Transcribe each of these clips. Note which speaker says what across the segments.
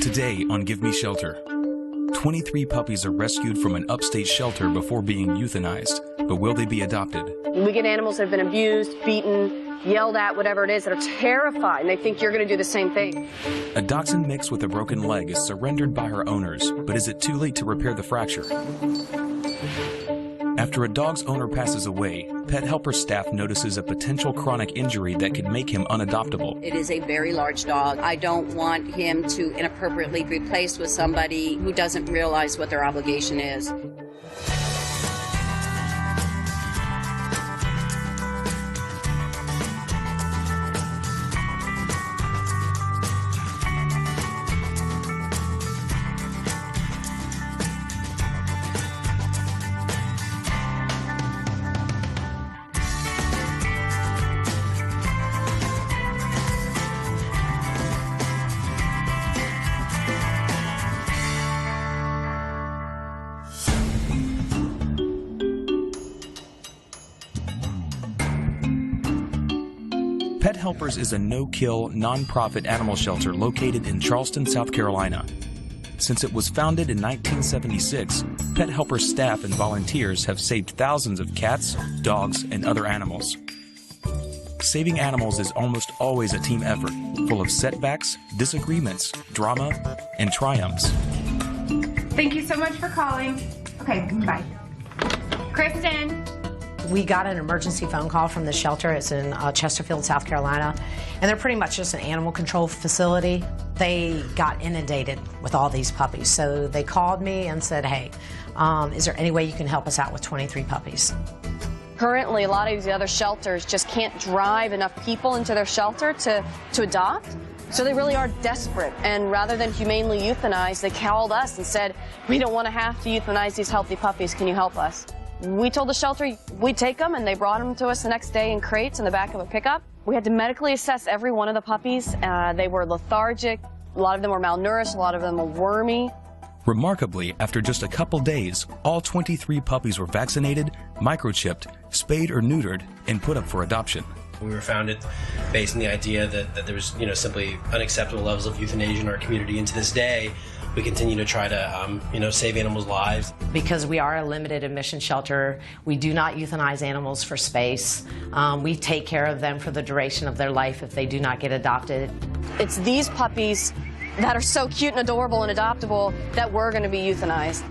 Speaker 1: Today on Give Me Shelter, 23 puppies are rescued from an upstate shelter before being euthanized. But will they be adopted?
Speaker 2: We get animals that have been abused, beaten, yelled at, whatever it is, that are terrified, and they think you're going to do the same thing.
Speaker 1: A dachshund mix with a broken leg is surrendered by her owners, but is it too late to repair the fracture? After a dog's owner passes away, pet helper staff notices a potential chronic injury that could make him unadoptable.
Speaker 3: It is a very large dog. I don't want him to inappropriately be placed with somebody who doesn't realize what their obligation is.
Speaker 1: Pet Helpers is a no-kill, non-profit animal shelter located in Charleston, South Carolina. Since it was founded in 1976, Pet Helpers staff and volunteers have saved thousands of cats, dogs, and other animals. Saving animals is almost always a team effort, full of setbacks, disagreements, drama, and triumphs.
Speaker 4: Thank you so much for calling. Okay, bye. Kristen.
Speaker 5: We got an emergency phone call from the shelter. It's in Chesterfield, South Carolina, and they're pretty much just an animal control facility. They got inundated with all these puppies, so they called me and said, hey, is there any way you can help us out with 23 puppies?
Speaker 2: Currently, a lot of these other shelters just can't drive enough people into their shelter to adopt. So they really are desperate, and rather than humanely euthanize, they called us and said, we don't want to have to euthanize these healthy puppies, can you help us? We told the shelter we'd take them, and they brought them to us the next day in crates in the back of a pickup. We had to medically assess every one of the puppies. They were lethargic, a lot of them were malnourished, a lot of them were wormy.
Speaker 1: Remarkably, after just a couple days, all 23 puppies were vaccinated, microchipped, spayed or neutered, and put up for adoption.
Speaker 6: We were founded based on the idea that there was, simply unacceptable levels of euthanasia in our community, and to this day, we continue to try to, save animals' lives.
Speaker 5: Because we are a limited admission shelter, we do not euthanize animals for space. We take care of them for the duration of their life if they do not get adopted.
Speaker 2: It's these puppies that are so cute and adorable and adoptable that we're going to be euthanized.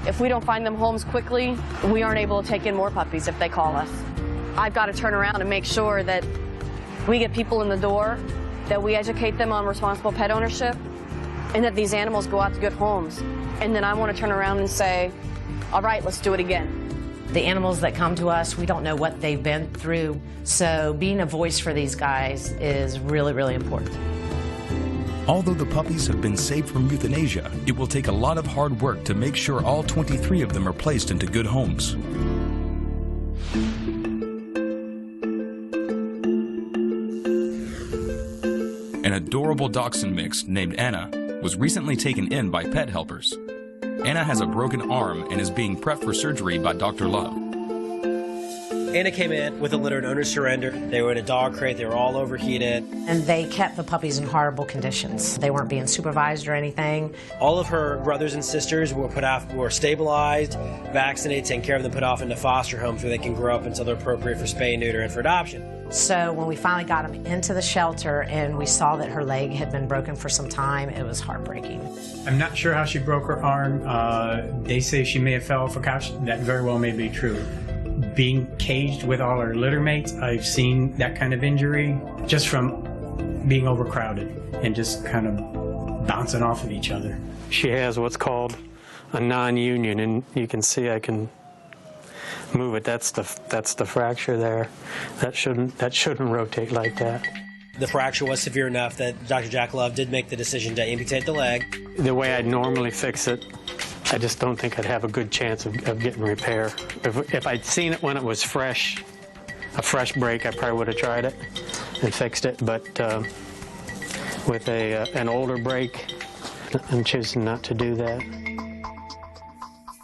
Speaker 2: If we don't find them homes quickly, we aren't able to take in more puppies if they call us. I've got to turn around and make sure that we get people in the door, that we educate them on responsible pet ownership, and that these animals go out to good homes. And then I want to turn around and say, all right, let's do it again.
Speaker 5: The animals that come to us, we don't know what they've been through, so being a voice for these guys is really, really important.
Speaker 1: Although the puppies have been saved from euthanasia, it will take a lot of hard work to make sure all 23 of them are placed into good homes. An adorable dachshund mix named Anna was recently taken in by Pet Helpers. Anna has a broken arm and is being prepped for surgery by Dr. Love.
Speaker 6: Anna came in with a litter and owner surrender. They were in a dog crate. They were all overheated.
Speaker 5: And they kept the puppies in horrible conditions. They weren't being supervised or anything.
Speaker 6: All of her brothers and sisters were stabilized, vaccinated, taken care of them, put off into foster homes where they can grow up until they're appropriate for spay and neuter and for adoption.
Speaker 5: So when we finally got them into the shelter and we saw that her leg had been broken for some time, it was heartbreaking.
Speaker 7: I'm not sure how she broke her arm. They say she may have fell off a couch. That very well may be true. Being caged with all her litter mates, I've seen that kind of injury just from being overcrowded and just kind of bouncing off of each other.
Speaker 8: She has what's called a non-union, and you can see I can move it. That's the fracture there. That shouldn't rotate like that.
Speaker 6: The fracture was severe enough that Dr. Jack Love did make the decision to amputate the leg.
Speaker 8: The way I'd normally fix it, I just don't think I'd have a good chance of getting repair. If I'd seen it when it was fresh, a fresh break, I probably would have tried it and fixed it. But with an older break, I'm choosing not to do that.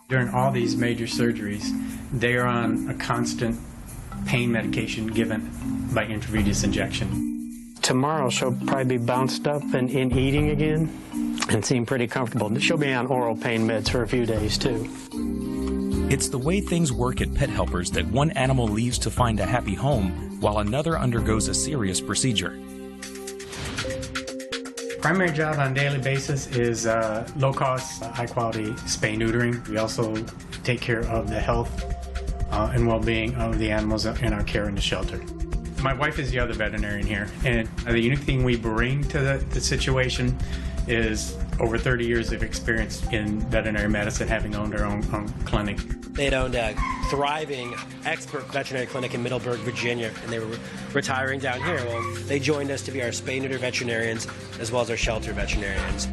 Speaker 7: During all these major surgeries, they are on a constant pain medication given by intravenous injection.
Speaker 8: Tomorrow she'll probably be bounced up and eating again and seem pretty comfortable. She'll be on oral pain meds for a few days too.
Speaker 1: It's the way things work at Pet Helpers that one animal leaves to find a happy home while another undergoes a serious procedure.
Speaker 7: Primary job on a daily basis is low-cost, high-quality spay-neutering. We also take care of the health and well-being of the animals in our care in the shelter. My wife is the other veterinarian here, and the unique thing we bring to the situation is over 30 years of experience in veterinary medicine, having owned our own clinic.
Speaker 6: They had owned a thriving expert veterinary clinic in Middleburg, Virginia, and they were retiring down here. Well, they joined us to be our spay-neuter veterinarians as well as our shelter veterinarians.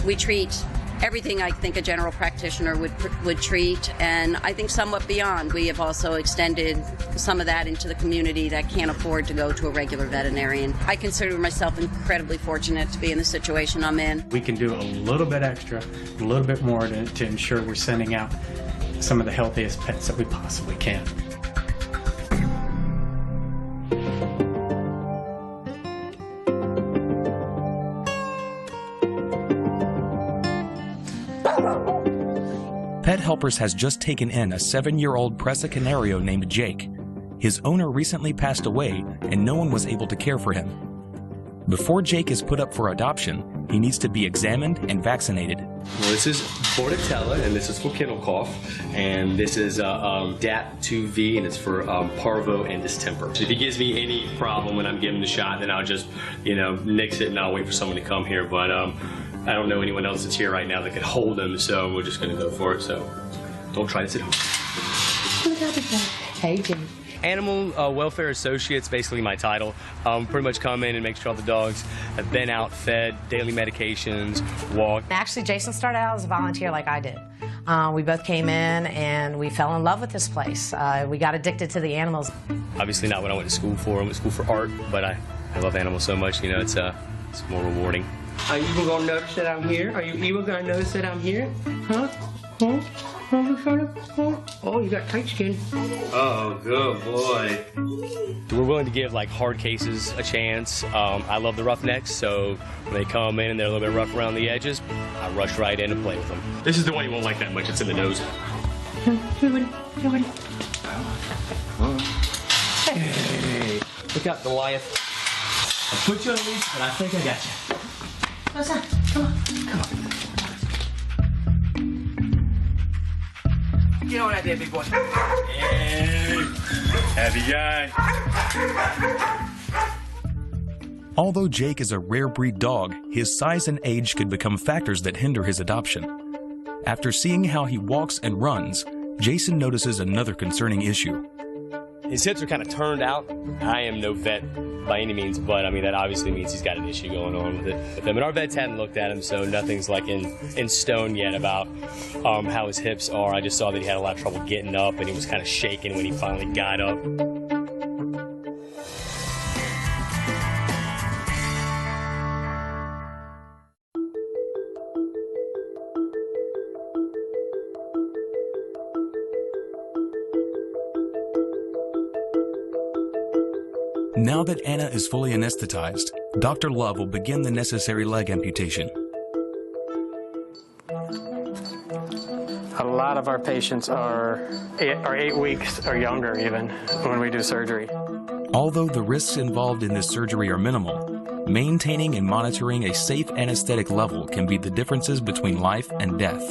Speaker 3: We treat everything I think a general practitioner would treat, and I think somewhat beyond. We have also extended some of that into the community that can't afford to go to a regular veterinarian. I consider myself incredibly fortunate to be in the situation I'm in.
Speaker 7: We can do a little bit extra, a little bit more to ensure we're sending out some of the healthiest pets that we possibly can.
Speaker 1: Pet Helpers has just taken in a 7-year-old Presa Canario named Jake. His owner recently passed away and no one was able to care for him. Before Jake is put up for adoption, he needs to be examined and vaccinated.
Speaker 9: Well, this is Bordetella, and this is for kennel cough, and this is DAT2V, and it's for parvo and distemper. So if he gives me any problem when I'm giving the shot, then I'll just, nix it and I'll wait for someone to come here. But I don't know anyone else that's here right now that could hold him, so we're just going to go for it. So don't try this at home.
Speaker 10: Hey, Jim.
Speaker 11: Animal Welfare Associate's basically my title. Pretty much come in and make sure all the dogs have been out, fed, daily medications, walked.
Speaker 5: Actually, Jason started out as a volunteer like I did. We both came in and we fell in love with this place. We got addicted to the animals.
Speaker 11: Obviously not what I went to school for. I went to school for art, but I love animals so much, it's more rewarding.
Speaker 10: Are you even gonna notice that I'm here? Are you even gonna notice that I'm here? Huh? Huh? Oh, you got tight skin.
Speaker 9: Oh, good boy.
Speaker 11: We're willing to give hard cases a chance. I love the roughnecks, so when they come in and they're a little bit rough around the edges, I rush right in and play with them.
Speaker 9: This is the one you won't like that much. It's in the nose.
Speaker 10: Hey, look out, Goliath. I'll put you on a leash, but I think I got you. What's that? Come on. Get on that there, big boy.
Speaker 9: Hey, happy guy.
Speaker 1: Although Jake is a rare breed dog, his size and age could become factors that hinder his adoption. After seeing how he walks and runs, Jason notices another concerning issue.
Speaker 11: His hips are kind of turned out. I am no vet by any means, but that obviously means he's got an issue going on with it. And our vets hadn't looked at him, so nothing's in stone yet about how his hips are. I just saw that he had a lot of trouble getting up, and he was kind of shaking when he finally got up.
Speaker 1: Now that Anna is fully anesthetized, Dr. Love will begin the necessary leg amputation.
Speaker 8: A lot of our patients are 8 weeks or younger even when we do surgery.
Speaker 1: Although the risks involved in this surgery are minimal, maintaining and monitoring a safe anesthetic level can be the differences between life and death.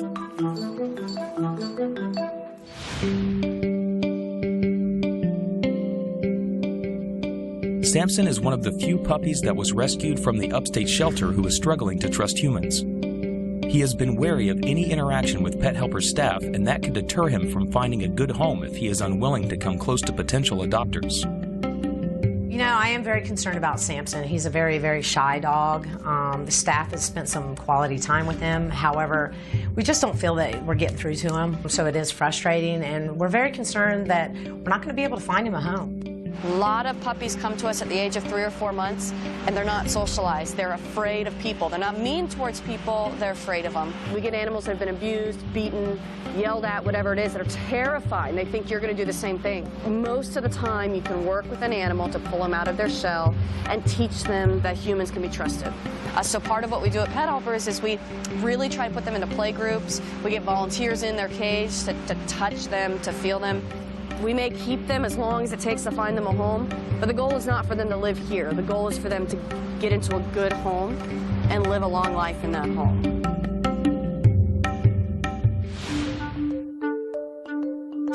Speaker 1: Sampson is one of the few puppies that was rescued from the upstate shelter who is struggling to trust humans. He has been wary of any interaction with Pet Helpers staff, and that could deter him from finding a good home if he is unwilling to come close to potential adopters.
Speaker 5: I am very concerned about Sampson. He's a very, very shy dog. The staff has spent some quality time with him. However, we just don't feel that we're getting through to him, so it is frustrating, and we're very concerned that we're not going to be able to find him a home.
Speaker 2: A lot of puppies come to us at the age of 3 or 4 months, and they're not socialized. They're afraid of people. They're not mean towards people, they're afraid of them. We get animals that have been abused, beaten, yelled at, whatever it is, that are terrified, and they think you're going to do the same thing. Most of the time, you can work with an animal to pull them out of their shell and teach them that humans can be trusted. So part of what we do at Pet Helpers is we really try to put them into play groups. We get volunteers in their cage to touch them, to feel them. We may keep them as long as it takes to find them a home, but the goal is not for them to live here. The goal is for them to get into a good home and live a long life in that home.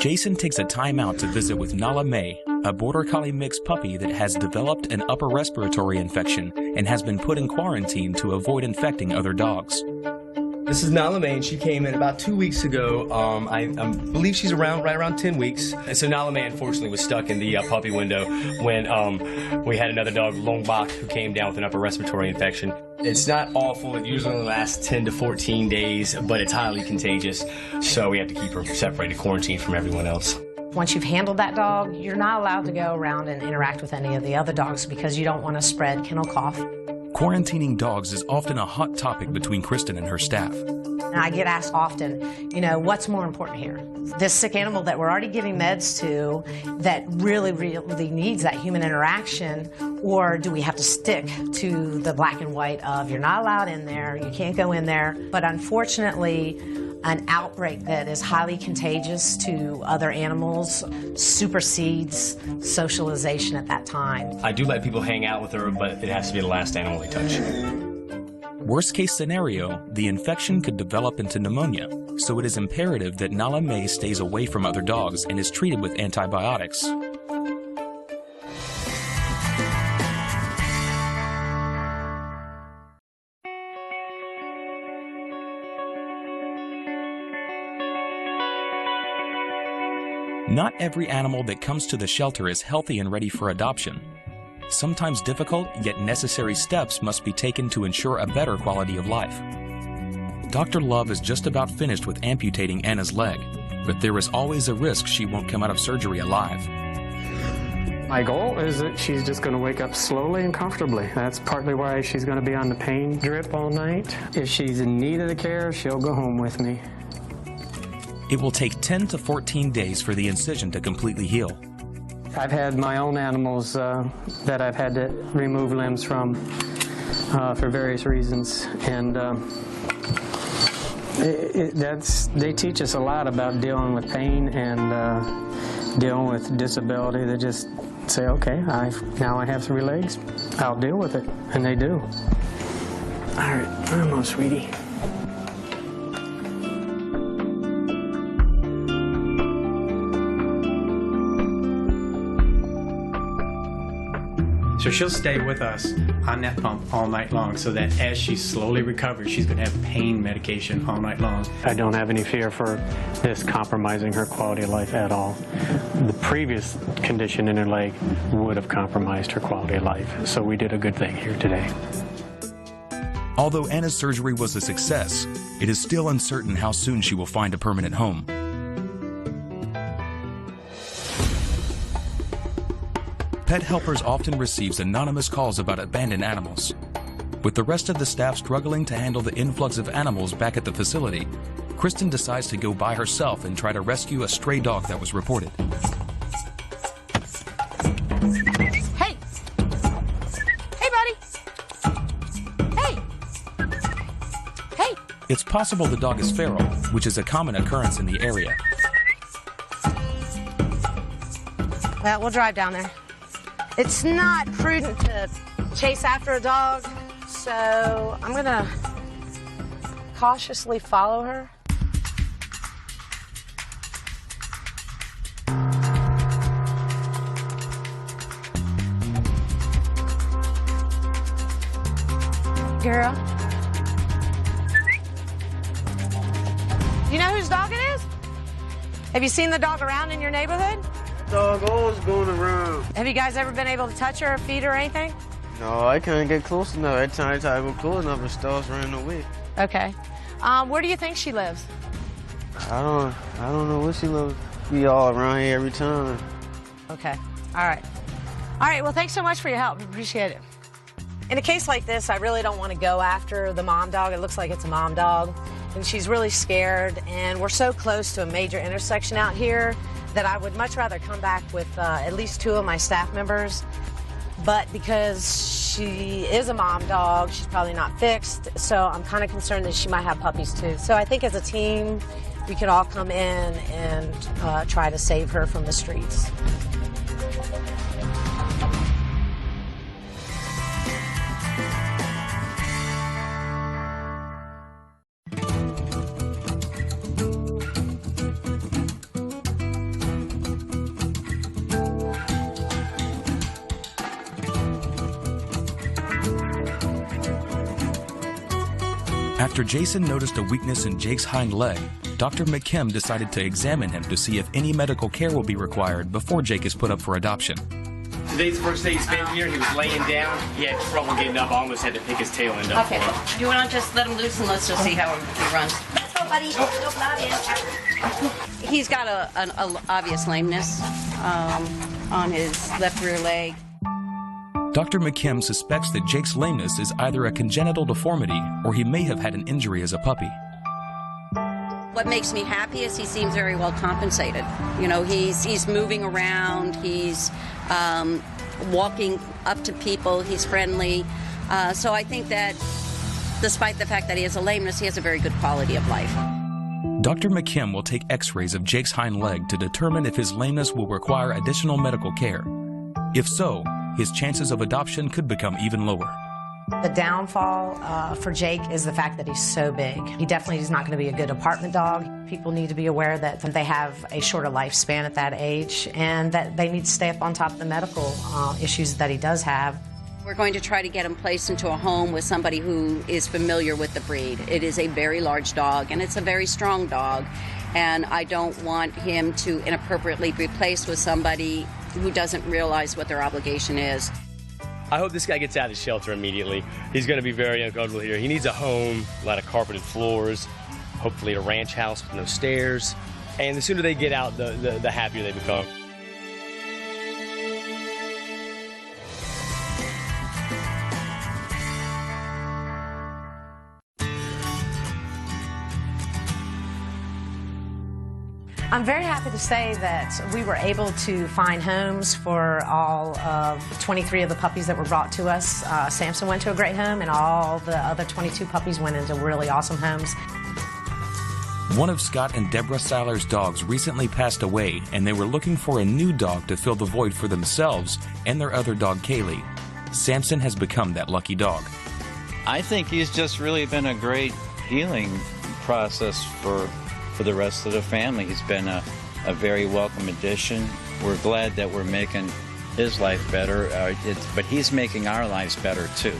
Speaker 1: Jason takes a time out to visit with Nala May, a Border Collie mix puppy that has developed an upper respiratory infection and has been put in quarantine to avoid infecting other dogs.
Speaker 11: This is Nala May, and she came in about 2 weeks ago. I believe she's right around 10 weeks. And so Nala May, unfortunately, was stuck in the puppy window when we had another dog, Longbach, who came down with an upper respiratory infection. It's not awful. It usually only lasts 10 to 14 days, but it's highly contagious. So we have to keep her separated, quarantined from everyone else.
Speaker 5: Once you've handled that dog, you're not allowed to go around and interact with any of the other dogs because you don't want to spread kennel cough.
Speaker 1: Quarantining dogs is often a hot topic between Kristen and her staff.
Speaker 5: And I get asked often, what's more important here? This sick animal that we're already giving meds to that really, really needs that human interaction, or do we have to stick to the black and white of you're not allowed in there, you can't go in there? But unfortunately, an outbreak that is highly contagious to other animals supersedes socialization at that time.
Speaker 11: I do let people hang out with her, but it has to be the last animal they touch.
Speaker 1: Worst case scenario, the infection could develop into pneumonia, so it is imperative that Nala May stays away from other dogs and is treated with antibiotics. Not every animal that comes to the shelter is healthy and ready for adoption. Sometimes difficult yet necessary steps must be taken to ensure a better quality of life. Dr. Love is just about finished with amputating Anna's leg, but there is always a risk she won't come out of surgery alive.
Speaker 8: My goal is that she's just going to wake up slowly and comfortably. That's partly why she's going to be on the pain drip all night. If she's in need of the care, she'll go home with me.
Speaker 1: It will take 10 to 14 days for the incision to completely heal.
Speaker 8: I've had my own animals that I've had to remove limbs from for various reasons, and they teach us a lot about dealing with pain and dealing with disability. They just say, okay, now I have 3 legs, I'll deal with it, and they do. All right, almost, sweetie.
Speaker 7: So she'll stay with us on that pump all night long so that as she slowly recovers, she's going to have pain medication all night long.
Speaker 8: I don't have any fear for this compromising her quality of life at all. The previous condition in her leg would have compromised her quality of life, so we did a good thing here today.
Speaker 1: Although Anna's surgery was a success, it is still uncertain how soon she will find a permanent home. Pet Helpers often receives anonymous calls about abandoned animals. With the rest of the staff struggling to handle the influx of animals back at the facility, Kristen decides to go by herself and try to rescue a stray dog that was reported.
Speaker 5: Hey! Hey, buddy! Hey! Hey!
Speaker 1: It's possible the dog is feral, which is a common occurrence in the area.
Speaker 5: Well, we'll drive down there. It's not prudent to chase after a dog, so I'm gonna cautiously follow her. Girl. You know whose dog it is? Have you seen the dog around in your neighborhood?
Speaker 12: Dog always going around.
Speaker 5: Have you guys ever been able to touch her or feed her or anything?
Speaker 12: No, I can't get close enough. Every time I try to go close enough, it starts running away.
Speaker 5: Okay. Where do you think she lives?
Speaker 12: I don't know where she lives. We all around here every time.
Speaker 5: Okay. All right. All right, well, thanks so much for your help. Appreciate it. In a case like this, I really don't want to go after the mom dog. It looks like it's a mom dog, and she's really scared, and we're so close to a major intersection out here that I would much rather come back with at least 2 of my staff members. But because she is a mom dog, she's probably not fixed, so I'm kind of concerned that she might have puppies too. So I think as a team, we could all come in and try to save her from the streets.
Speaker 1: After Jason noticed a weakness in Jake's hind leg, Dr. McKim decided to examine him to see if any medical care will be required before Jake is put up for adoption.
Speaker 11: Today's the first day he's been here. He was laying down. He had trouble getting up. I almost had to pick his tail end up.
Speaker 3: Okay,
Speaker 11: for him.
Speaker 3: do you want to just let him loose and let's just see how he runs? Let's go, buddy. Nope, not in. He's got an obvious lameness on his left rear leg.
Speaker 1: Dr. McKim suspects that Jake's lameness is either a congenital deformity or he may have had an injury as a puppy.
Speaker 3: What makes me happy is he seems very well compensated. You know, he's moving around, he's walking up to people, he's friendly. So I think that despite the fact that he has a lameness, he has a very good quality of life.
Speaker 1: Dr. McKim will take x-rays of Jake's hind leg to determine if his lameness will require additional medical care. If so, his chances of adoption could become even lower.
Speaker 5: The downfall for Jake is the fact that he's so big. He definitely is not going to be a good apartment dog. People need to be aware that they have a shorter lifespan at that age and that they need to stay up on top of the medical issues that he does have.
Speaker 3: We're going to try to get him placed into a home with somebody who is familiar with the breed. It is a very large dog and it's a very strong dog, and I don't want him to inappropriately be placed with somebody who doesn't realize what their obligation is.
Speaker 11: I hope this guy gets out of the shelter immediately. He's going to be very uncomfortable here. He needs a home, a lot of carpeted floors, hopefully a ranch house with no stairs. And the sooner they get out, the happier they become.
Speaker 5: I'm very happy to say that we were able to find homes for all of 23 of the puppies that were brought to us. Sampson went to a great home, and all the other 22 puppies went into really awesome homes.
Speaker 1: One of Scott and Deborah Seiler's dogs recently passed away, and they were looking for a new dog to fill the void for themselves and their other dog, Kaylee. Sampson has become that lucky dog.
Speaker 13: I think he's just really been a great healing process for the rest of the family. He's been a very welcome addition. We're glad that we're making his life better, but he's making our lives better too.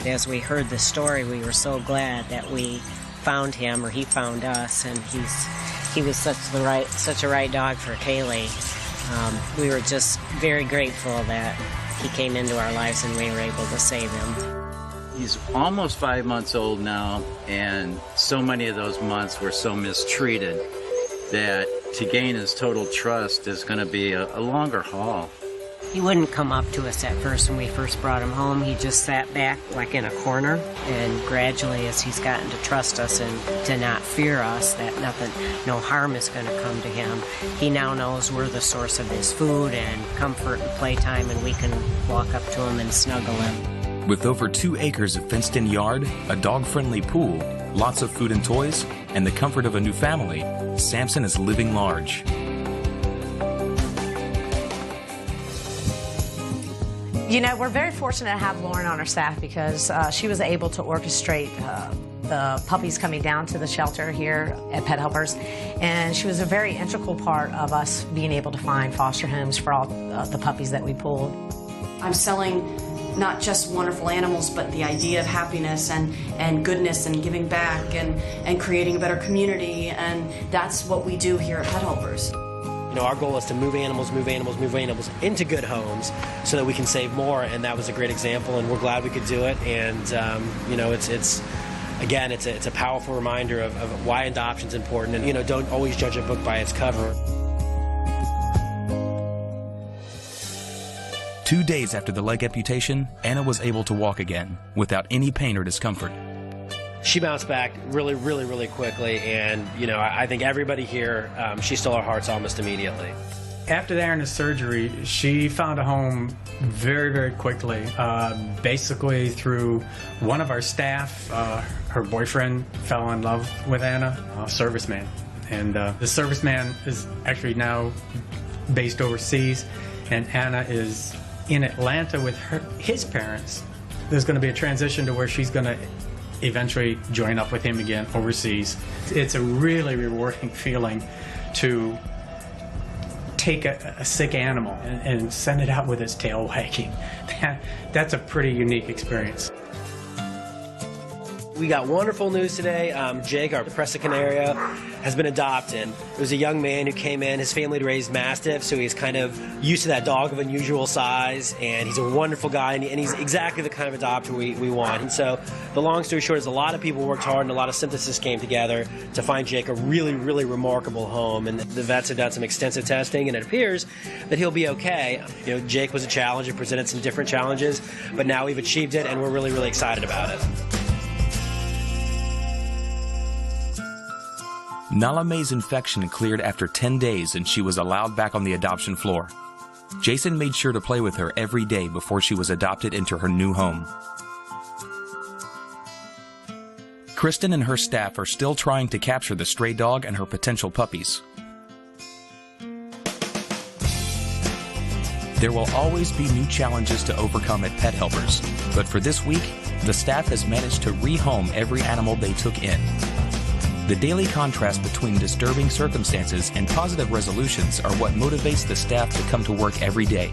Speaker 14: As we heard the story, we were so glad that we found him, or he found us, and he was such a right dog for Kaylee. We were just very grateful that he came into our lives and we were able to save him.
Speaker 13: He's almost 5 months old now, and so many of those months were so mistreated that to gain his total trust is going to be a longer haul.
Speaker 14: He wouldn't come up to us at first when we first brought him home. He just sat back like in a corner, and gradually as he's gotten to trust us and to not fear us, that no harm is going to come to him, he now knows we're the source of his food and comfort and playtime, and we can walk up to him and snuggle him.
Speaker 1: With over 2 acres of fenced-in yard, a dog-friendly pool, lots of food and toys, and the comfort of a new family, Sampson is living large.
Speaker 5: You know, we're very fortunate to have Lauren on our staff because she was able to orchestrate the puppies coming down to the shelter here at Pet Helpers, and she was a very integral part of us being able to find foster homes for all the puppies that we pulled.
Speaker 2: I'm selling not just wonderful animals, but the idea of happiness and goodness and giving back and creating a better community, and that's what we do here at Pet Helpers.
Speaker 6: You know, our goal is to move animals into good homes so that we can save more, and that was a great example, and we're glad we could do it. And you know, it's a powerful reminder of why adoption's important, and you know, don't always judge a book by its cover.
Speaker 1: 2 days after the leg amputation, Anna was able to walk again without any pain or discomfort.
Speaker 6: She bounced back really quickly, and I think everybody here, she stole our hearts almost immediately.
Speaker 7: After the Anna surgery, she found a home very quickly, basically through one of our staff. Her boyfriend fell in love with Anna, a serviceman. And the serviceman is actually now based overseas, and Anna is in Atlanta with his parents. There's going to be a transition to where she's going to eventually join up with him again overseas. It's a really rewarding feeling to take a sick animal and send it out with its tail wagging. That's a pretty unique experience.
Speaker 6: We got wonderful news today. Jake, our Presa Canario, has been adopted. It was a young man who came in. His family had raised Mastiffs, so he's kind of used to that dog of unusual size, and he's a wonderful guy, and he's exactly the kind of adopter we want. And so the long story short is a lot of people worked hard, and a lot of synthesis came together to find Jake a really remarkable home. And the vets have done some extensive testing, and it appears that he'll be okay. Jake was a challenge and presented some different challenges, but now we've achieved it, and we're really excited about it.
Speaker 1: Nala May's infection cleared after 10 days and she was allowed back on the adoption floor. Jason made sure to play with her every day before she was adopted into her new home. Kristen and her staff are still trying to capture the stray dog and her potential puppies. There will always be new challenges to overcome at Pet Helpers, but for this week, the staff has managed to rehome every animal they took in. The daily contrast between disturbing circumstances and positive resolutions are what motivates the staff to come to work every day.